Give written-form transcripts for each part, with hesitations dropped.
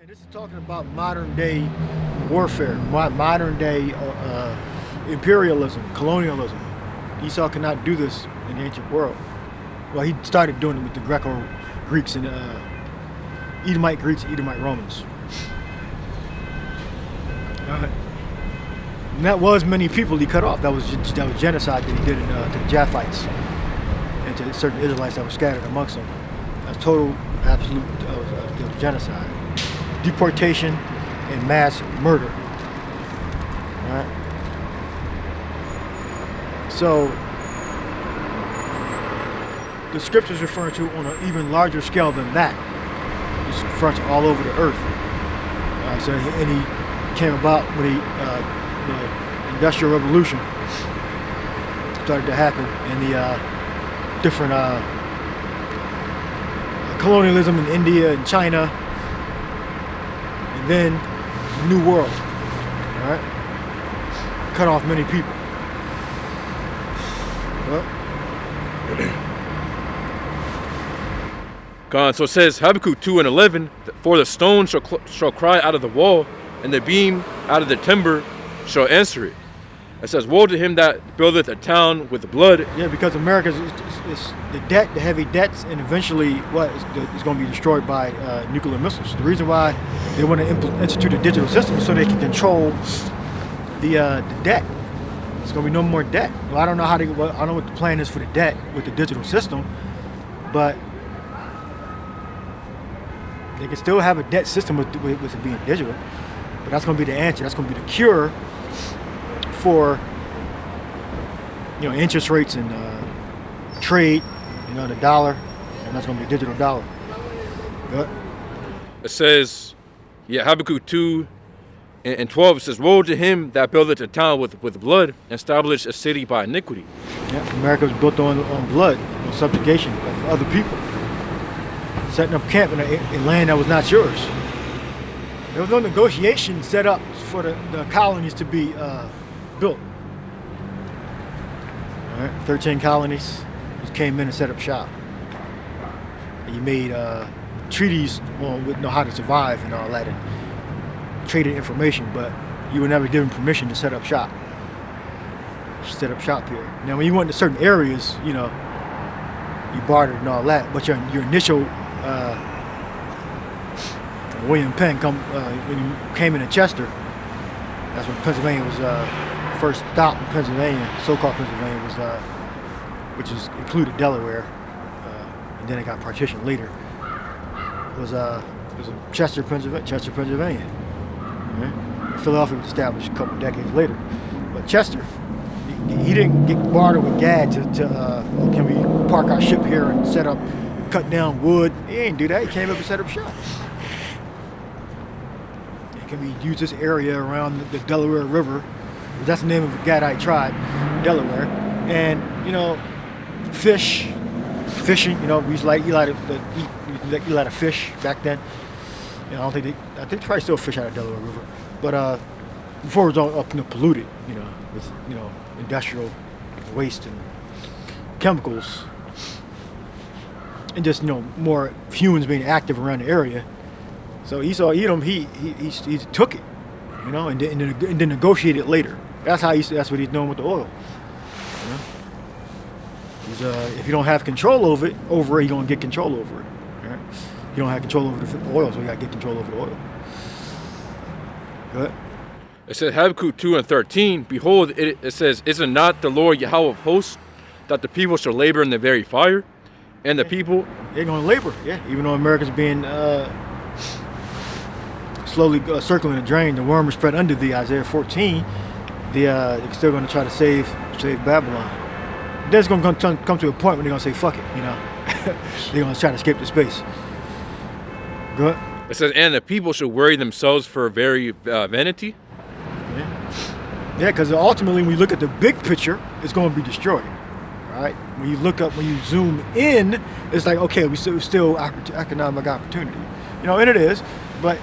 And this is talking about modern day warfare, modern day imperialism, colonialism. Esau cannot do this in the ancient world. Well, he started doing it with the Greco-Greeks and Edomite Greeks and Edomite Romans. And that was many people he cut off. That was genocide that he did to the Japhites and to certain Israelites that were scattered amongst them. That's total, absolute genocide. Deportation and mass murder. All right. So the scriptures referring to on an even larger scale than that. It's referring to all over the earth. And he came about when the Industrial Revolution started to happen, and the different colonialism in India and China, and then the New World. All right, cut off many people. So it says Habakkuk 2:11, for the stone shall cry out of the wall, and the beam out of the timber shall answer it. It says, woe to him that buildeth a town with blood. Yeah, because America is the debt, the heavy debts, and eventually is going to be destroyed by nuclear missiles. The reason why they want to institute a digital system is so they can control the debt. There's going to be no more debt. Well, I don't know I don't know what the plan is for the debt with the digital system, but they can still have a debt system with it being digital. But that's going to be the answer. That's going to be the cure for interest rates and trade, the dollar, and that's going to be a digital dollar. Good. It says, Habakkuk 2:12, it says, woe to him that buildeth a town with blood, and establish a city by iniquity. Yeah, America was built on blood, on subjugation of other people, setting up camp in land that was not yours. There was no negotiation set up for the colonies to be built. All right, 13 colonies just came in and set up shop. And you made treaties on how to survive and all that, and traded information, but you were never given permission to set up shop. Set up shop here. Now, when you went to certain areas, you bartered and all that, but your initial William Penn when he came into Chester. That's when Pennsylvania was first stopped. In Pennsylvania, so-called Pennsylvania, was which included Delaware, and then it got partitioned later. Was Chester, Pennsylvania. Right? Philadelphia was established a couple decades later, but Chester, he didn't get bartered with Gad to can we park our ship here and set up, cut down wood. He didn't do that. He came up and set up shop. Can we use this area around the Delaware River? That's the name of the Gadite tribe, Delaware. And fishing. We used to eat a lot of fish back then. I think they probably still fish out of Delaware River, but before it was all polluted, with industrial waste and chemicals, and just more humans being active around the area. So Esau, Edom, he took it, and then negotiated later. That's what he's doing with the oil. If you don't have control over it, you're gonna get control over it. Right? You don't have control over the oil, so you gotta get control over the oil. Go ahead. It says Habakkuk 2:13, behold, it says, is it not the Lord Yahweh of hosts, that the people shall labor in the very fire, and the people they're gonna labor, even though America's being slowly circling the drain, the worm is spread under thee, Isaiah 14. They're still going to try to save Babylon. Then it's going to come to a point when they're going to say, fuck it, They're going to try to escape the space. Go ahead. It says, and the people should worry themselves for very vanity. Yeah, because ultimately when you look at the big picture, it's going to be destroyed. Right? When you zoom in, it's like, okay, we still economic opportunity. And it is. But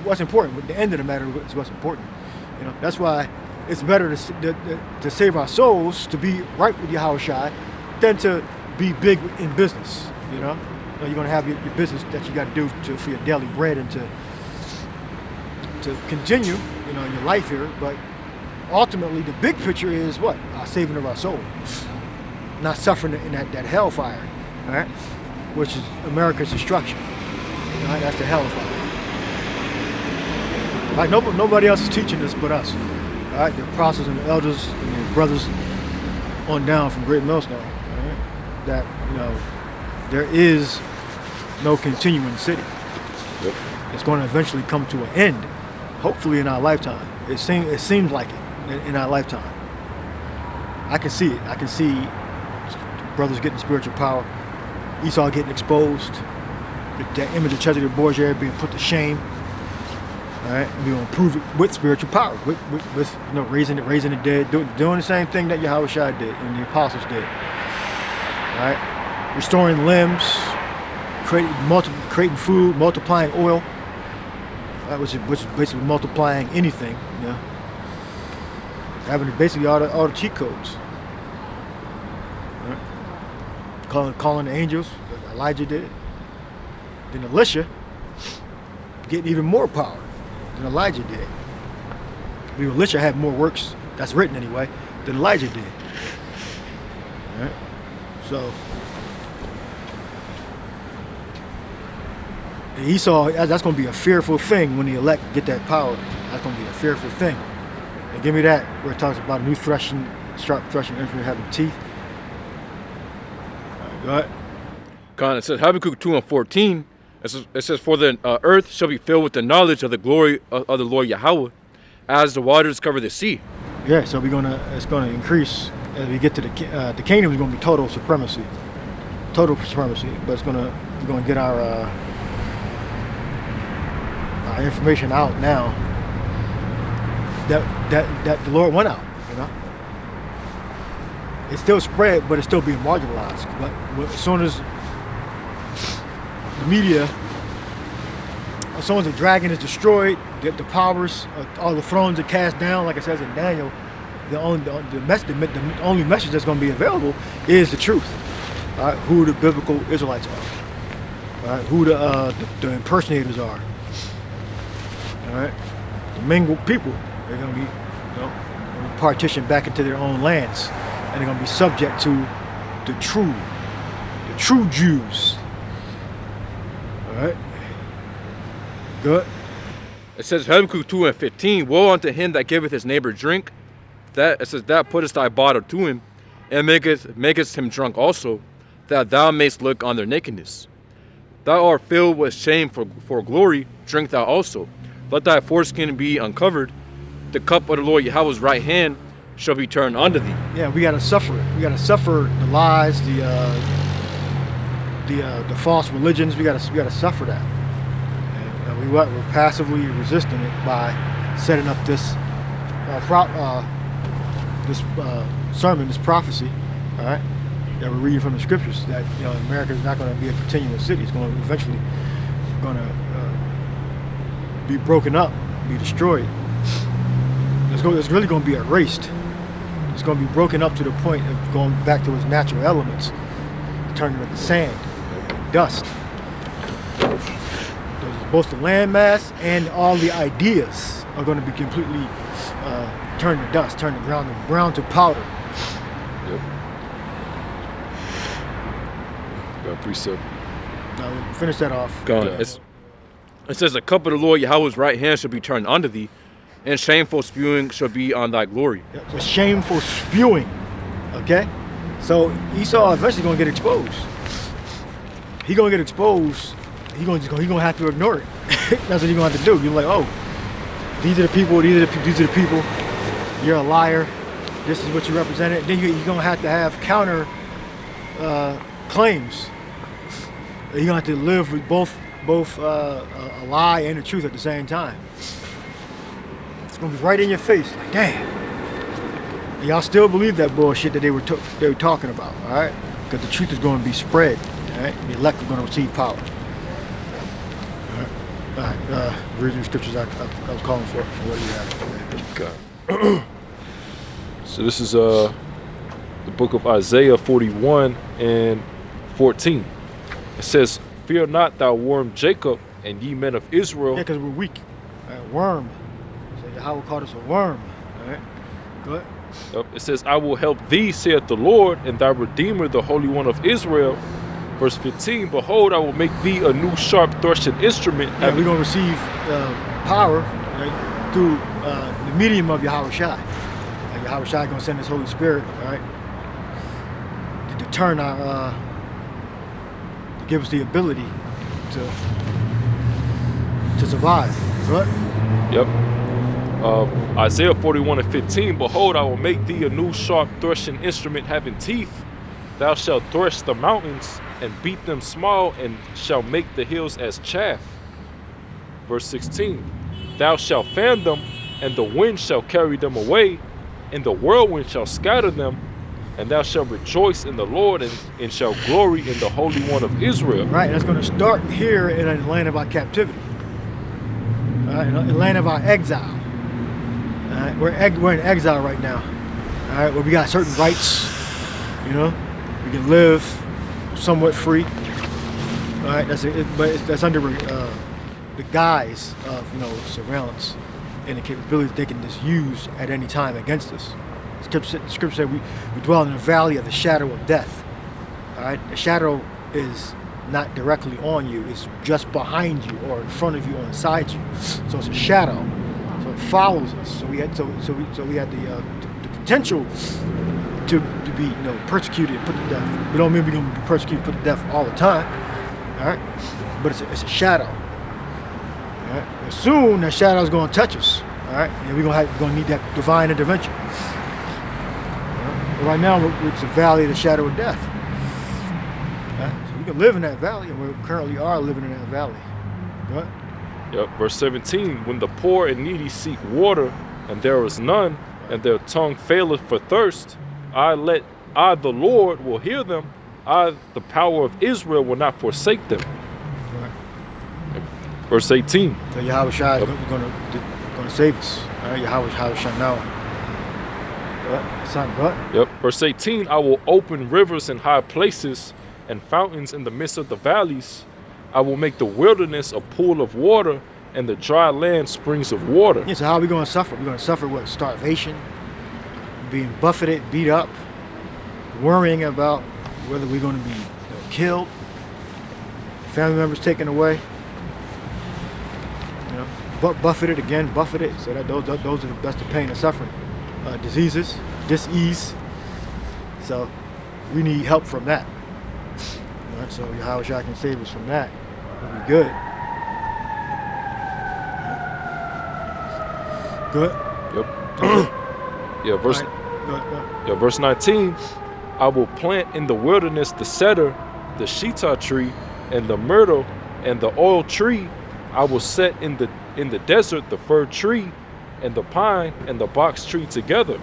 what's important? The end of the matter is what's important. That's why it's better to save our souls, to be right with Yahushua, than to be big in business. you're going to have your business that you got to do for your daily bread and to continue, in your life here. But ultimately, the big picture is what? Saving of our soul. Not suffering in that hellfire, all right? Which is America's destruction. All right? That's the hellfire. All right? Nobody else is teaching this but us. All right? The apostles and the elders and the brothers on down from Great Millstone. All right? That, there is no continuing city. Yep. It's going to eventually come to an end, hopefully in our lifetime. It seems like it in our lifetime. I can see it. I can see brothers getting spiritual power, Esau getting exposed, that image of Cesare Borgia being put to shame. All right, and we're gonna prove it with spiritual power, with raising the dead, doing the same thing that Yahushua did and the apostles did. All right, restoring limbs, creating food, multiplying oil, which is basically multiplying anything. Having basically all the cheat codes. Calling the angels, like Elijah did. Then Elisha getting even more power than Elijah did. Elisha had more works, that's written anyway, than Elijah did. All right? So Esau, that's going to be a fearful thing when the elect get that power. That's going to be a fearful thing. And give me that, where it talks about new threshing, sharp threshing instrument having teeth. Go ahead. It says Habakkuk 2:14. It says, for the earth shall be filled with the knowledge of the glory of the Lord Yahweh, as the waters cover the sea. Yeah, so it's gonna increase as we get to the kingdom. Is gonna be total supremacy, but we're gonna get our information out now. That the Lord went out. It's still spread, but it's still being marginalized. But as soon as the media, as soon as the dragon is destroyed, the powers, all the thrones are cast down, like it says in Daniel, the only message that's going to be available is the truth. Who the biblical Israelites are. Who the impersonators are. All right, the mingled people. They're going to be, partitioned back into their own lands. And they're going to be subject to the true Jews. All right. Good. It says Habakkuk 2:15. Woe unto him that giveth his neighbor drink. It says that puttest thy bottle to him, and makest him drunk also, that thou mayst look on their nakedness. Thou art filled with shame for glory. Drink thou also. Let thy foreskin be uncovered. The cup of the Lord Yahweh's right hand shall be turned unto thee. Yeah, we gotta suffer it. We gotta suffer the lies, the false religions. We gotta suffer that. And we're passively resisting it by setting up this sermon, this prophecy. All right, that we're reading from the scriptures. That America is not going to be a continuous city. It's going to eventually be broken up, be destroyed. It's really going to be erased. It's going to be broken up to the point of going back to its natural elements, turning into sand, dust. Both the landmass and all the ideas are going to be completely turned to dust, turned to brown to powder. Yep. Got precept. Now we'll finish that off. It says, the cup of the Lord Yahweh's right hand shall be turned unto thee, and shameful spewing shall be on thy glory. The shameful spewing. Okay? So Esau eventually gonna get exposed. He gonna get exposed. He gonna have to ignore it. That's what he gonna have to do. You're like, oh, these are the people. These are the people. You're a liar. This is what you represented. Then you're gonna have to have counter claims. You're gonna have to live with both a lie and the truth at the same time. It's gonna be right in your face. Like, damn. Y'all still believe that bullshit that they were talking about, all right? Because the truth is going to be spread, all right? The elect are going to receive power. All right. Read the scriptures I was calling for. What do you have? Okay. So this is the book of Isaiah 41 and 14. It says, Fear not, thou worm Jacob, and ye men of Israel. Yeah, because we're weak. Worm. So Yahweh called us a worm. All right. Go ahead. Yep. It says, I will help thee, saith the Lord, and thy Redeemer, the Holy One of Israel. Verse 15, behold, I will make thee a new sharp threshing instrument. Yeah, we're going to receive power, right, through the medium of Yahweh Shai. Yahweh Shai going to send his Holy Spirit, all right, to turn our, to give us the ability to survive, right? Yep. Isaiah 41:15, behold, I will make thee a new sharp threshing instrument having teeth. Thou shalt thresh the mountains and beat them small, and shall make the hills as chaff. Verse 16, thou shalt fan them, and the wind shall carry them away, and the whirlwind shall scatter them, and thou shalt rejoice in the Lord, and shall glory in the Holy One of Israel. Right, that's going to start here in the land of our captivity, all right, in the land of our exile. All right, we're in exile right now, all right, where we got certain rights, you know, we can live somewhat free, all right, that's under the guise of, you know, surveillance and the capability they can just use at any time against us. The scripture said we dwell in the valley of the shadow of death. All right, the shadow is not directly on you; it's just behind you, or in front of you, or inside you. So it's a shadow. So it follows us. So we had the potential to be, you know, persecuted and put to death. We don't mean we're going to be persecuted, put to death all the time. All right, but it's a shadow. All right, and soon that shadow is going to touch us. All right, and we're going to need that divine intervention. Right now, it's a valley of the shadow of death. Right? So we can live in that valley, and we currently are living in that valley. Right? Yep. Verse 17, when the poor and needy seek water, and there is none, and their tongue faileth for thirst, I, the Lord, will hear them. I, the power of Israel, will not forsake them. Right. Verse 18. So Yahweh Shai is going to save us. All right? Yahweh Shai now. Yep. Verse 18, I will open rivers in high places and fountains in the midst of the valleys. I will make the wilderness a pool of water and the dry land springs of water. Yeah, so how are we going to suffer? We're going to suffer with starvation, being buffeted, beat up, worrying about whether we're going to be, you know, killed, family members taken away, you know, buffeted again, buffeted. So that's the pain and suffering. Diseases, dis-ease. So we need help from that. All right, so Yahweh Shai can save us from that. It'll be good. Good. Yep. Yeah, verse. Right. Go. Yeah, verse 19. I will plant in the wilderness the cedar, the shittah tree, and the myrtle, and the oil tree. I will set in the desert the fir tree, and the pine and the box tree together.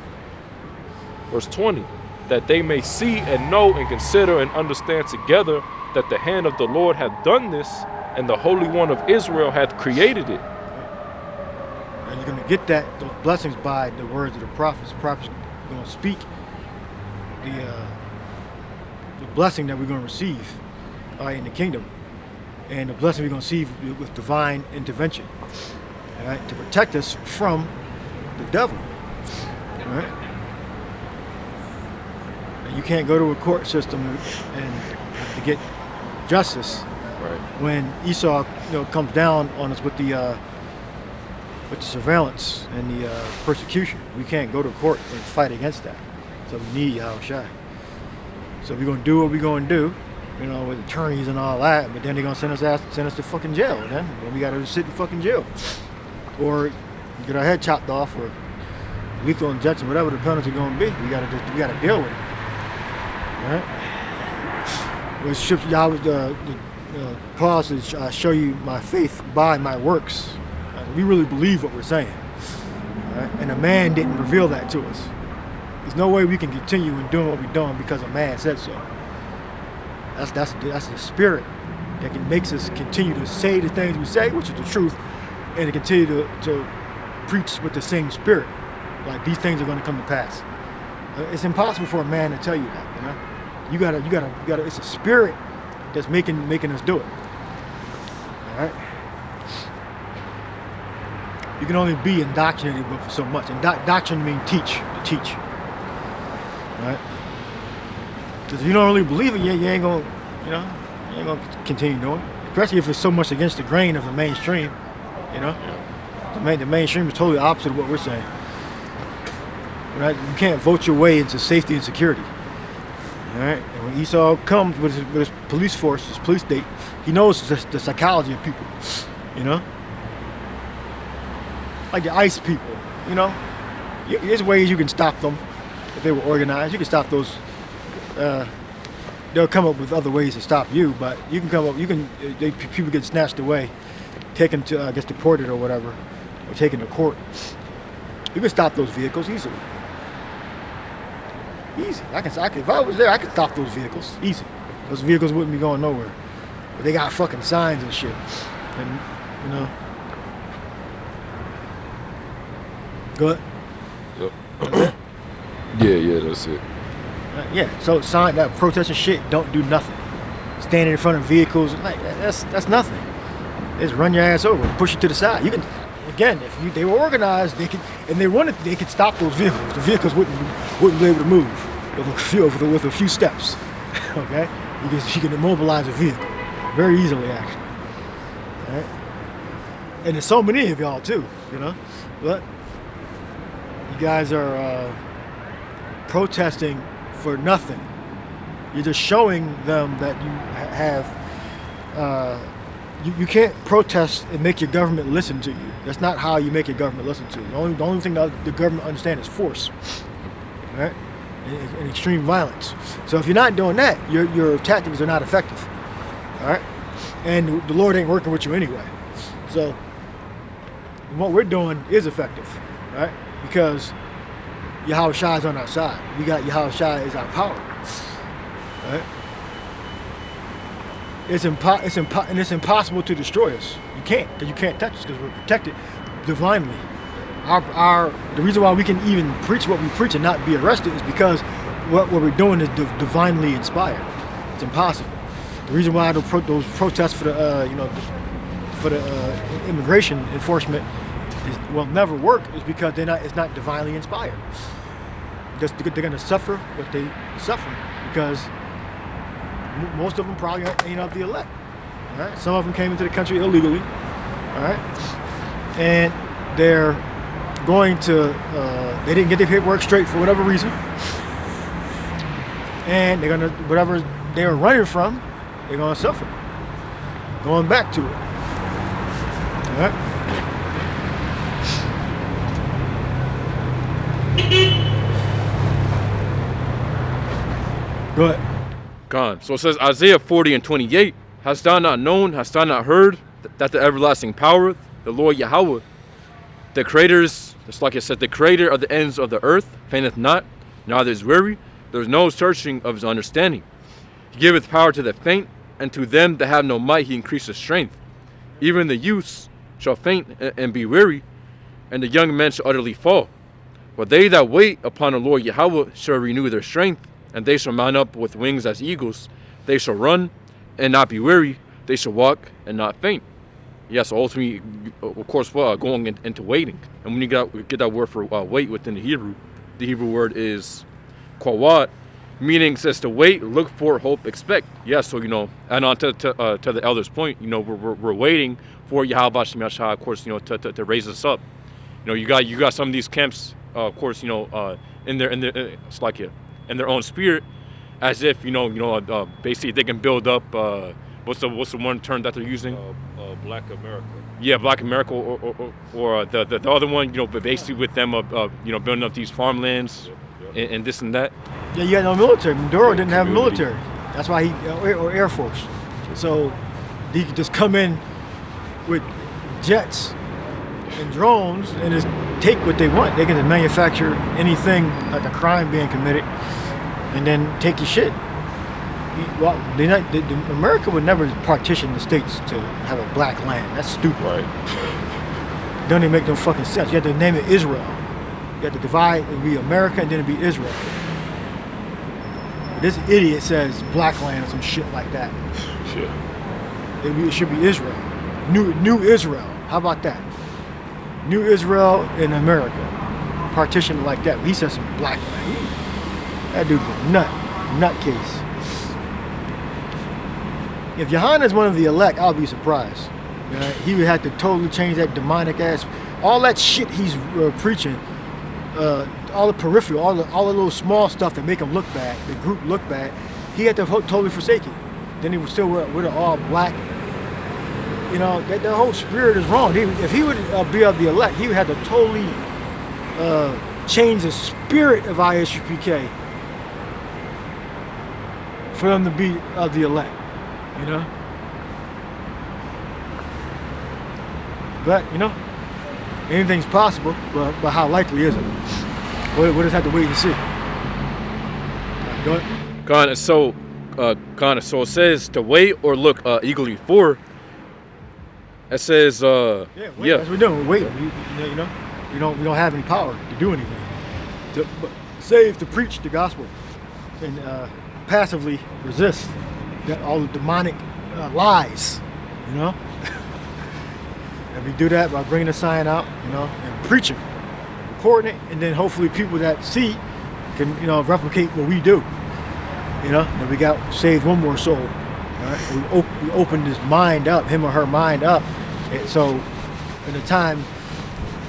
Verse 20, that they may see and know and consider and understand together that the hand of the Lord hath done this, and the Holy One of Israel hath created it. And you're going to get those blessings by the words of the prophets. The prophets are going to speak the blessing that we're going to receive in the kingdom, and the blessing we're going to receive with divine intervention. All right, to protect us from the devil. All right? And you can't go to a court system and to get justice, right, when Esau, you know, comes down on us with the surveillance and the persecution. We can't go to court and fight against that. So we need Yahweh Shai. So we're gonna do what we're gonna do, you know, with attorneys and all that. But then they're gonna send us to fucking jail. Then we gotta sit in fucking jail, or get our head chopped off, or lethal injection, whatever the penalty gonna be. We gotta deal with it. All right. Well, ships Yahweh, Paul says, "I show you my faith by my works." We really believe what we're saying, all right? And a man didn't reveal that to us. There's no way we can continue in doing what we're doing because a man said so. That's the spirit that makes us continue to say the things we say, which is the truth, and to continue to preach with the same spirit. Like, these things are going to come to pass. It's impossible for a man to tell you that, you know. You gotta. It's a spirit that's making us do it. You can only be indoctrinated but for so much. And doctrine means to teach. Right? Because if you don't really believe it, you ain't gonna, you ain't gonna continue doing it. Especially if it's so much against the grain of the mainstream, The mainstream is totally opposite of what we're saying. Right? You can't vote your way into safety and security. All right? And when Esau comes with his police force, his police state, he knows the psychology of people, Like the ICE people, There's ways you can stop them if they were organized. You can stop those. They'll come up with other ways to stop you, but you can people get snatched away, taken to, I guess, deported or whatever, or taken to court. You can stop those vehicles easily. Easy. I can. If I was there, I could stop those vehicles easy. Those vehicles wouldn't be going nowhere. But they got fucking signs and shit, and Go ahead. Yep. That's it? Yeah, that's it. Yeah. So sign that protest and shit don't do nothing. Standing in front of vehicles, like that's nothing. They just run your ass over, push you to the side. You can, again, if they were organized, they could, and they wanted, they could stop those vehicles. The vehicles wouldn't be able to move with a few steps. Okay, you can immobilize a vehicle very easily, actually. All right? And there's so many of y'all too, but you guys are protesting for nothing. You're just showing them that you have. You can't protest and make your government listen to you. That's not how you make your government listen to you. The only thing that the government understands is force, right? And extreme violence. So if you're not doing that, your tactics are not effective, all right? And the Lord ain't working with you anyway. So what we're doing is effective, right? Because Yahushua is on our side. We got Yahushua is our power, right? It's impossible to destroy us. You can't, because you can't touch us, because we're protected divinely. The reason why we can even preach what we preach and not be arrested is because what we're doing is divinely inspired. It's impossible. The reason why those protests for the immigration enforcement will never work is because it's not divinely inspired. They're going to suffer what they suffer because most of them probably ain't of the elect. All right? Some of them came into the country illegally. All right, and they're going to. They didn't get their paperwork straight for whatever reason, and they're gonna whatever they were running from, they're gonna suffer. Going back to it. All right. Go ahead. Gone. So it says Isaiah 40:28. Hast thou not known, hast thou not heard that the everlasting power, the Lord Yahweh, the creators, just like it said, the creator of the ends of the earth, fainteth not, neither is weary, there is no searching of his understanding. He giveth power to the faint, and to them that have no might he increaseth strength. Even the youths shall faint and be weary, and the young men shall utterly fall. But they that wait upon the Lord Yahweh shall renew their strength, and they shall mount up with wings as eagles. They shall run and not be weary. They shall walk and not faint. Yes, ultimately, of course, going into waiting. And when you get that word for wait within the Hebrew word is kwawad, meaning says to wait, look for, hope, expect. Yes, so and on to the elder's point, we're waiting for Yahweh Shem Yahshua, of course, to raise us up. You got some of these camps, of course, in their own spirit, as if basically they can build up. What's the one term that they're using? Black America. Yeah, Black America, or the other one, but basically with them building up these farmlands. Yep. And this and that. Yeah, you had no military. Maduro didn't have a military. That's why or Air Force. So he could just come in with jets and drones and just take what they want. They can just manufacture anything like a crime being committed and then take your shit. Well, America would never partition the states to have a black land. That's stupid. Right. Don't even make no fucking sense. You have to name it Israel. You have to divide and be America and then it'd be Israel. But this idiot says black land or some shit like that. Shit. It should be Israel. New Israel. How about that? New Israel in America, partition like that. He said some black man. That dude was nutcase. If Yohanan is one of the elect, I'll be surprised. He would have to totally change that demonic ass, all that shit he's preaching, all the peripheral, all the little small stuff that make him look bad, the group look bad. He had to totally forsake it. Then he would still wear it all black. That the whole spirit is wrong. If he would be of the elect, he would have to totally change the spirit of ISUPK for them to be of the elect. But anything's possible. But how likely is it? We'll just have to wait and see. Go ahead. So it says to wait or look eagerly for. It says, That's what we're doing. We're waiting. We don't have any power to do anything. To preach the gospel and passively resist all the demonic lies. And we do that by bringing the sign out, and preaching, recording it, and then hopefully people that see can, replicate what we do. And we got saved one more soul. Right? We opened his mind up, him or her mind up. And so, in the time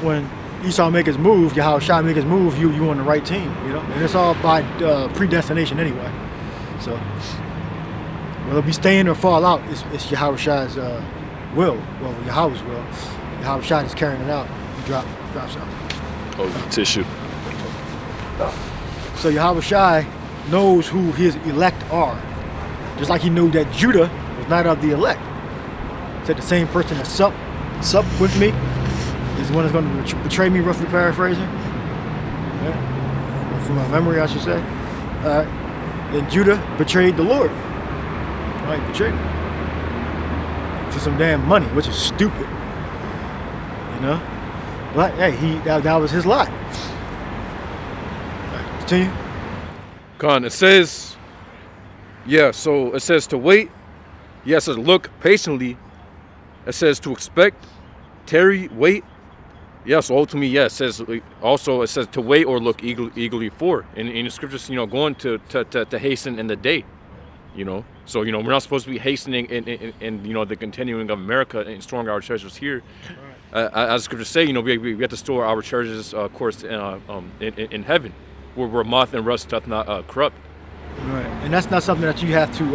when Esau make his move, Yahushua make his move, you on the right team, And it's all by predestination anyway. So, whether we stay in or fall out, it's Yahushua's will. Well, Yahweh's will. Yahushua is carrying it out. He drops out. Oh, tissue. So Yahushua knows who his elect are. Just like he knew that Judah was not of the elect. He said the same person that sup with me is the one that's going to betray me, roughly paraphrasing. Yeah. From my memory, I should say. And Judah betrayed the Lord. Right, betrayed him. For some damn money, which is stupid. But hey, that was his lot. Right, continue. It says, so it says to wait. It says look patiently. It says to expect, tarry, wait. So ultimately, it says also, it says to wait or look eagerly for. In the scriptures, going to hasten in the day. So we're not supposed to be hastening in the continuing of America and storing our treasures here. Right. As scriptures say, we have to store our treasures, of course, in heaven, where moth and rust doth not corrupt. Right, and that's not something that you have to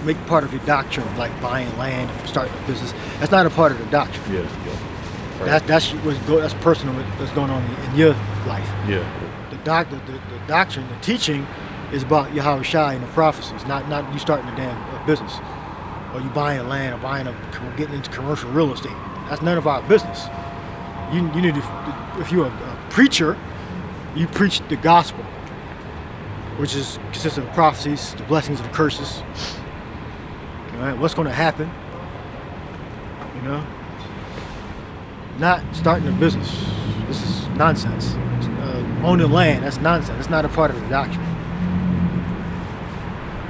make part of your doctrine, like buying land, starting a business. That's not a part of the doctrine. Yeah. Right. That's personal. That's going on in your life. Yeah. The doctrine, the teaching, is about Yahushua and the prophecies, not you starting a damn business, or you buying land, or getting into commercial real estate. That's none of our business. You need to, if you're a preacher, you preach the gospel, which consists of prophecies, the blessings and the curses. All right, what's going to happen? Not starting a business. This is nonsense. Owning land, that's nonsense. That's not a part of the doctrine.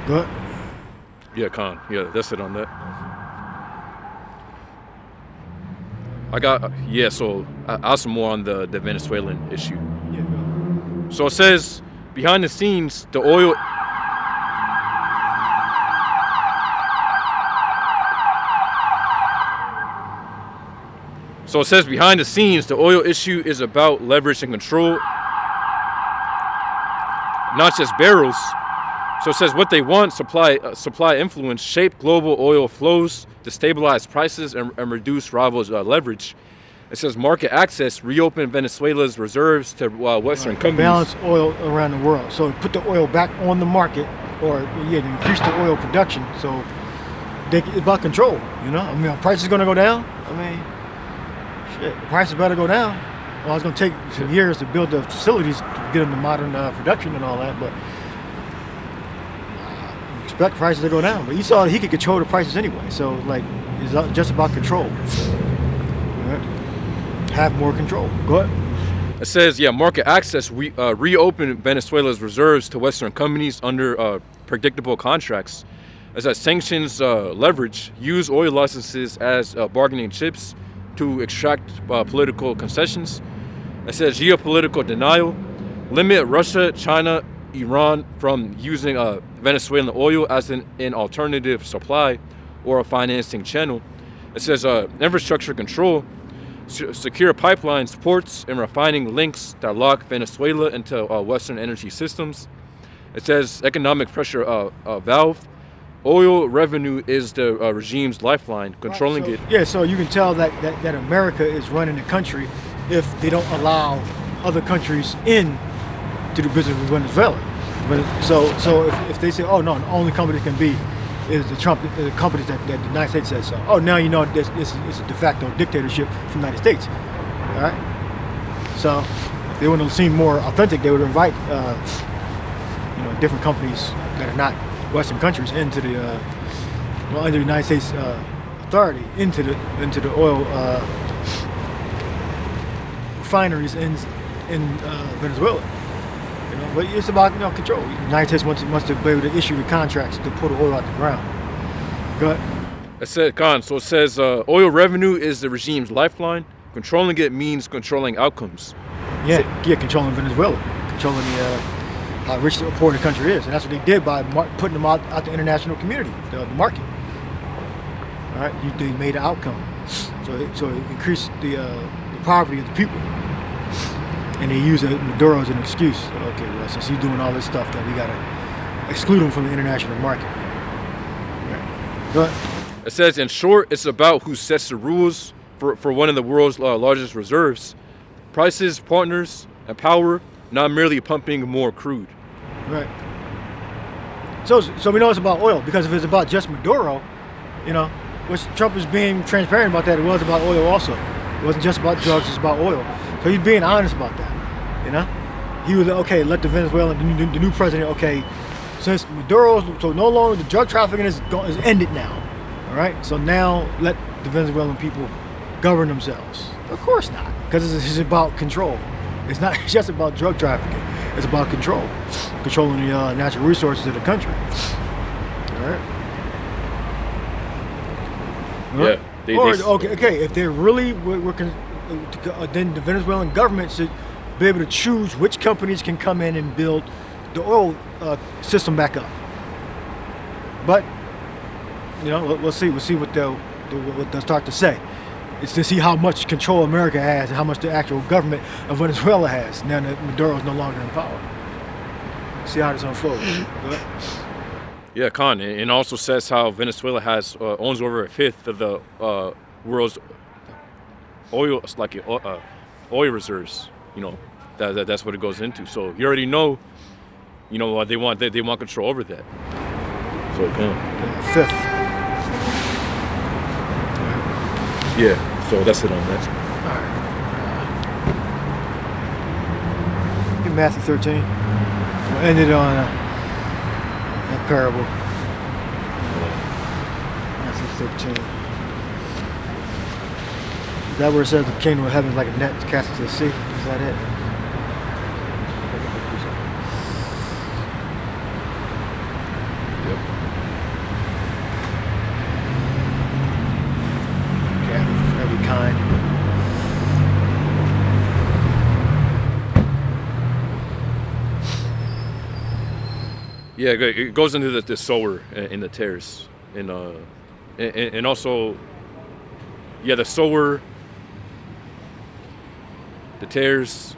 Good. Yeah, that's it on that. I got so I'll some more on the Venezuelan issue. Yeah. So it says behind the scenes the oil. So it says behind the scenes the oil issue is about leverage and control, not just barrels. So it says what they want, supply influence, shape global oil flows, to stabilize prices and reduce rivals' leverage. It says market access, reopen Venezuela's reserves to Western companies. Balance oil around the world. So put the oil back on the market, or increase the oil production. So it's about control, price is going to go down. The prices better go down. Well, it's going to take some years to build the facilities to get them to modern production and all that, but expect prices to go down. But Esau, he could control the prices anyway. So it's just about control. Have more control. Go ahead. It says, market access, reopen Venezuela's reserves to Western companies under predictable contracts. It says sanctions leverage, use oil licenses as bargaining chips, to extract political concessions. It says geopolitical denial, limit Russia, China, Iran from using Venezuelan oil as an alternative supply or a financing channel. It says infrastructure control, secure pipelines, ports, and refining links that lock Venezuela into Western energy systems. It says economic pressure valve. Oil revenue is the regime's lifeline, controlling it. Yeah, so you can tell that America is running the country if they don't allow other countries in to do business with Venezuela. So if they say, oh no, the only company that can be is the companies that the United States says so. Oh, now you know it's a de facto dictatorship from the United States. All right. So if they want to seem more authentic, they would invite different companies that are not Western countries into the under the United States authority into the oil refineries in Venezuela. But it's about control. The United States wants to be able to issue the contracts to pull the oil out the ground. Go ahead. It says oil revenue is the regime's lifeline. Controlling it means controlling outcomes. Yeah, controlling Venezuela, controlling how rich the poor the country is, and that's what they did by putting them out the international community, the market. All right, they made an outcome, so it increased the poverty of the people. And they use Maduro as an excuse. Okay, well, since he's doing all this stuff, then we gotta exclude him from the international market. Right. Go ahead. It says, in short, it's about who sets the rules for one of the world's largest reserves. Prices, partners, and power, not merely pumping more crude. Right. So we know it's about oil, because if it's about just Maduro, which Trump is being transparent about that, it was about oil also. It wasn't just about drugs, it's about oil. So he's being honest about that, He was okay. Let the Venezuelan, the new president, okay. Since Maduro's, so no longer the drug trafficking is ended now, all right. So now let the Venezuelan people govern themselves. Of course not, because it's about control. It's not just about drug trafficking. It's about control, controlling the natural resources of the country. All right. Yeah. Okay. If they're really then the Venezuelan government should be able to choose which companies can come in and build the oil system back up. But we'll see what they'll start to say. It's to see how much control America has and how much the actual government of Venezuela has now that Maduro is no longer in power. See how this unfolds. Yeah, Khan, and also says how Venezuela owns over a fifth of the world's oil, oil reserves. That's what it goes into. So you already know, they want control over that. So fifth. Yeah. So that's it on that. All right. In Matthew 13, we'll end it on that parable. Matthew 13. Is that where it says the kingdom of heaven is like a net cast into the sea? Is that it? Yep. Gathered from every kind. Yeah, it goes into the sower and the tares, and also, yeah, the sower, the tares,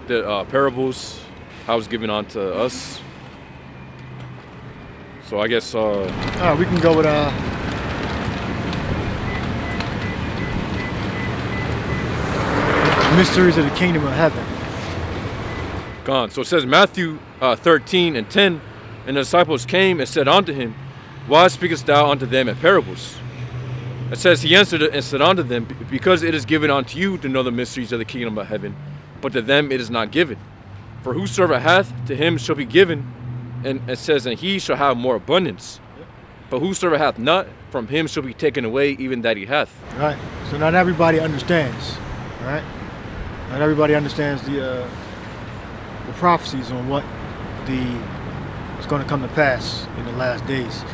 the parables, how it's given on to us. So I guess we can go with mysteries of the kingdom of heaven. Gone. So it says Matthew 13 and 10, and the disciples came and said unto him, why speakest thou unto them in parables? It says, he answered and said unto them, because it is given unto you to know the mysteries of the kingdom of heaven, but to them it is not given. For whosoever hath, to him shall be given, and it says, and he shall have more abundance. But whosoever hath not, from him shall be taken away even that he hath. Right. So not everybody understands. All right. Not everybody understands the prophecies on what is going to come to pass in the last days.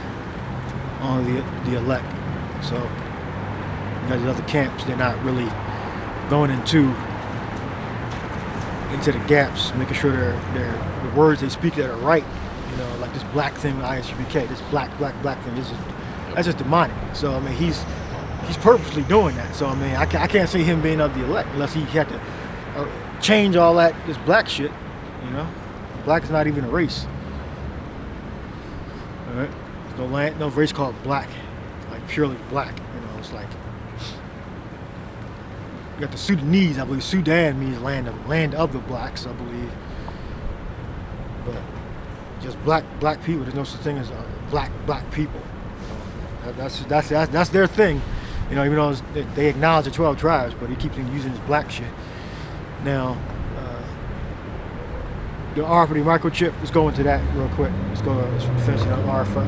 on the elect. So these other camps, they're not really going into the gaps, making sure the words they speak that are right. You know, like this black thing with ISUBK, this black thing, that's just demonic. So I mean, he's purposely doing that. So I mean, I can't say him being of the elect unless he had to change all this black shit. You know, black is not even a race. All right, there's no race called black, like purely black. You know, it's like you got the Sudanese. I believe Sudan means land of the blacks. I believe, but just black people. There's no such thing as black people. That's their thing. You know, even though they acknowledge the 12 tribes, but he keeps using this black shit. Now, the R for the microchip, let's go into that real quick. Let's finish it on R for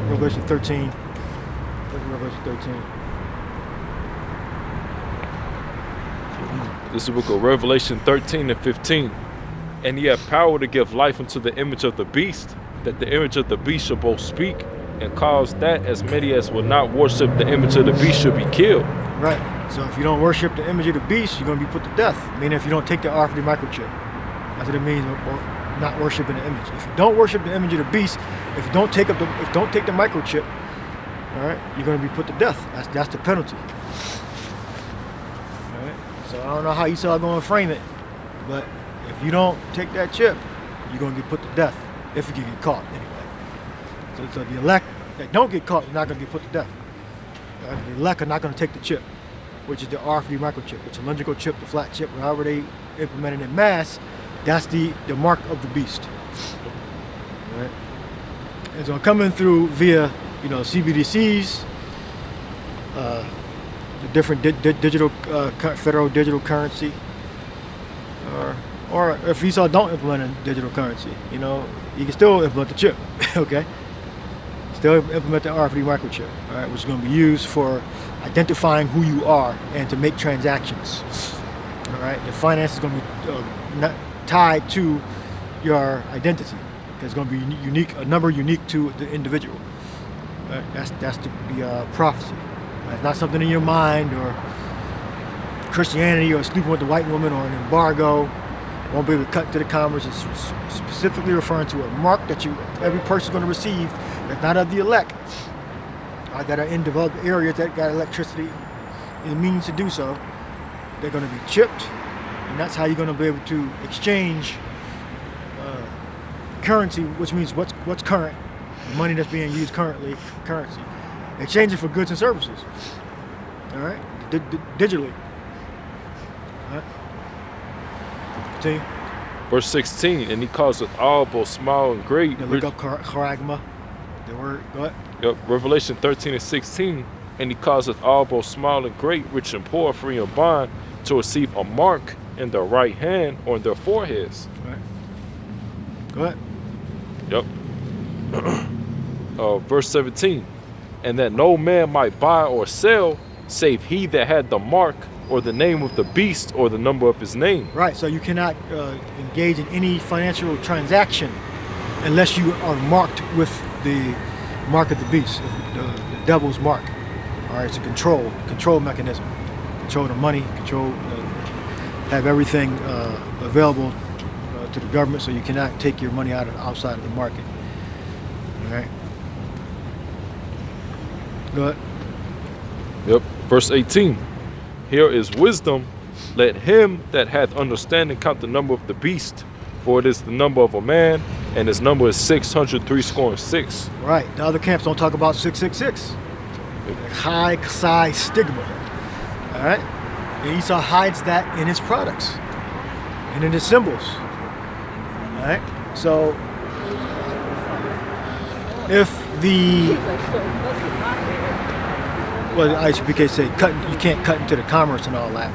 Revelation 13. Look at Revelation 13. This is the book of Revelation 13 and 15. And he had power to give life unto the image of the beast, that the image of the beast should both speak and cause that as many as will not worship the image of the beast should be killed. Right. So if you don't worship the image of the beast, you're going to be put to death. Meaning if you don't take the R for the microchip. That's what it means, or not worshiping the image. If you don't worship the image of the beast, if you don't take the microchip, all right, you're going to be put to death. That's the penalty. All right. So I don't know how Esau is going to frame it, but if you don't take that chip, you're going to get put to death if you get caught anyway. So the elect that don't get caught are not going to get put to death. The elect are not going to take the chip, which is the R3 microchip, the cylindrical chip, the flat chip, however they implement it in mass. That's the mark of the beast. All right. And so coming through via CBDCs, the different digital federal digital currency, or if Esau don't implement a digital currency, you can still implement the chip. Okay. Still implement the R3 microchip, all right, which is going to be used for identifying who you are and to make transactions. All right, your finance is going to be tied to your identity. It's going to be unique, a number unique to the individual. Right? That's the prophecy. Right? It's not something in your mind or Christianity or sleeping with the white woman or an embargo. Won't be able to cut to the commerce. It's specifically referring to a mark that every person is going to receive. That's not of the elect, that are in developed areas that got electricity and the means to do so. They're going to be chipped, and that's how you're going to be able to exchange currency, which means what's current, the money that's being used currently, currency. Exchange it for goods and services. All right, digitally. All right. Continue. Verse 16, and he causeth all, both small and great. Now look up charagma. The word, go ahead. Yep, Revelation 13 and 16. And he causeth all, both small and great, rich and poor, free and bond, to receive a mark in their right hand or in their foreheads. All right. Go ahead. Yep. Verse 17. And that no man might buy or sell, save he that had the mark or the name of the beast or the number of his name. Right, so you cannot engage in any financial transaction unless you are marked with the mark of the beast, the devil's mark. All right, it's a control mechanism. Control the money, have everything available to the government, so you cannot take your money outside of the market. All right. Go ahead. Yep. Verse 18. Here is wisdom. Let him that hath understanding count the number of the beast, for it is the number of a man, and his number is 666. Right. The other camps don't talk about 666. High psi stigma. All right. And Esau hides that in his products and in his symbols. All right. So if ISBK say you can't cut into the commerce and all that,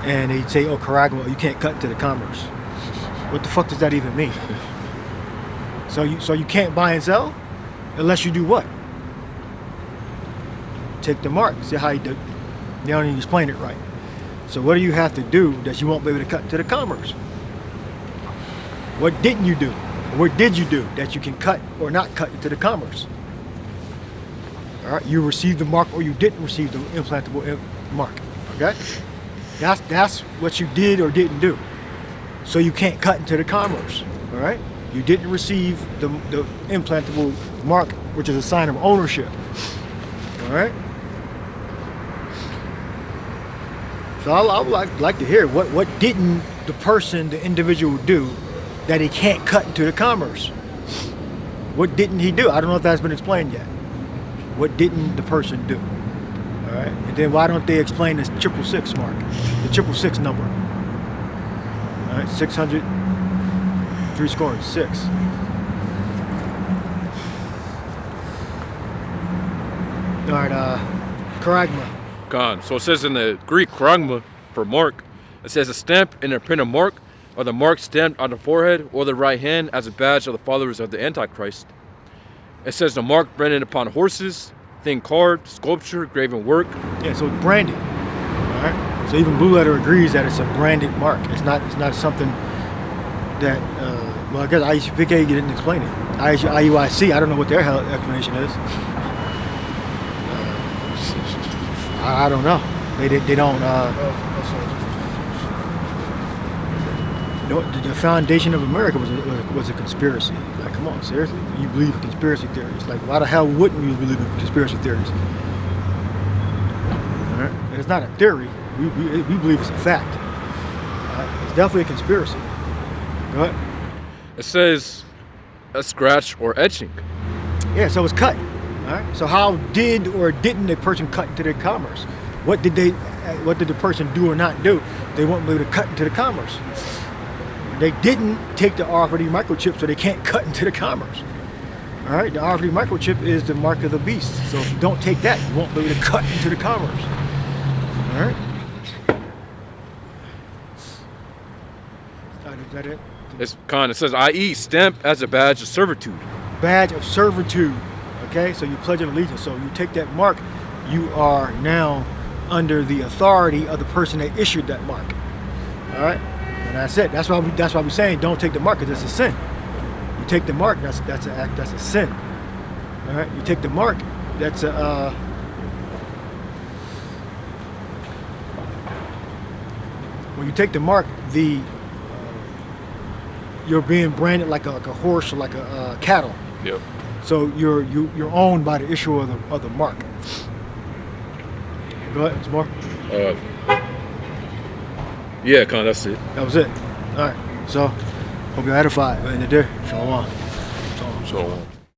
and they say, oh, Caragua, you can't cut into the commerce. What the fuck does that even mean? So you can't buy and sell unless you do what? Take the mark. See how you do? They don't even explain it right. So what do you have to do that you won't be able to cut into the commerce? What didn't you do? What did you do that you can cut or not cut into the commerce? All right, you received the mark or you didn't receive the implantable mark. Okay, that's what you did or didn't do. So you can't cut into the commerce. All right, you didn't receive the implantable mark, which is a sign of ownership. All right. So I would like to hear what didn't the person, the individual, do that he can't cut into the commerce? What didn't he do? I don't know if that's been explained yet. What didn't the person do? All right, and then why don't they explain this 666 mark, the 666 number? All right, 600, 6. All right, charagma. Gone. So it says in the Greek charagma for mark, it says a stamp and a print of mark, or the mark stamped on the forehead or the right hand as a badge of the followers of the Antichrist. It says the mark branded upon horses, thin card, sculpture, graven work. Yeah, so it's branded. All right. So even Blue Letter agrees that it's a branded mark. It's not something that. Well, I guess IUCPK didn't explain it. IUIC, I don't know what their explanation is. I don't know. They don't. The foundation of America was a conspiracy. Like, come on, seriously? You believe in conspiracy theories? Like, why the hell wouldn't you believe in conspiracy theories? All right? And it's not a theory. We believe it's a fact. It's definitely a conspiracy. Go ahead. It says a scratch or etching. Yeah, so it's cut. All right. So how did or didn't a person cut into their commerce? What did the person do or not do? They weren't able to cut into the commerce. They didn't take the RFID microchip, so they can't cut into the commerce. All right, the RFID microchip is the mark of the beast. So if you don't take that, you won't be able to cut into the commerce. All right. Is that it? It's con. It says i.e. stamped as a badge of servitude. Badge of servitude. Okay, so you pledge an allegiance. So you take that mark, you are now under the authority of the person that issued that mark. All right. And that's it. That's why we're saying don't take the mark, because it's a sin. You take the mark, that's an act, that's a sin. All right, you take the mark, that's a when you take the mark, you're being branded like a horse or like a cattle. Yep. So you're owned by the issuer of the mark. Go ahead, some more. Yeah, con. That's it. That was it. All right. So, hope you're edified. In the day. Shalom. So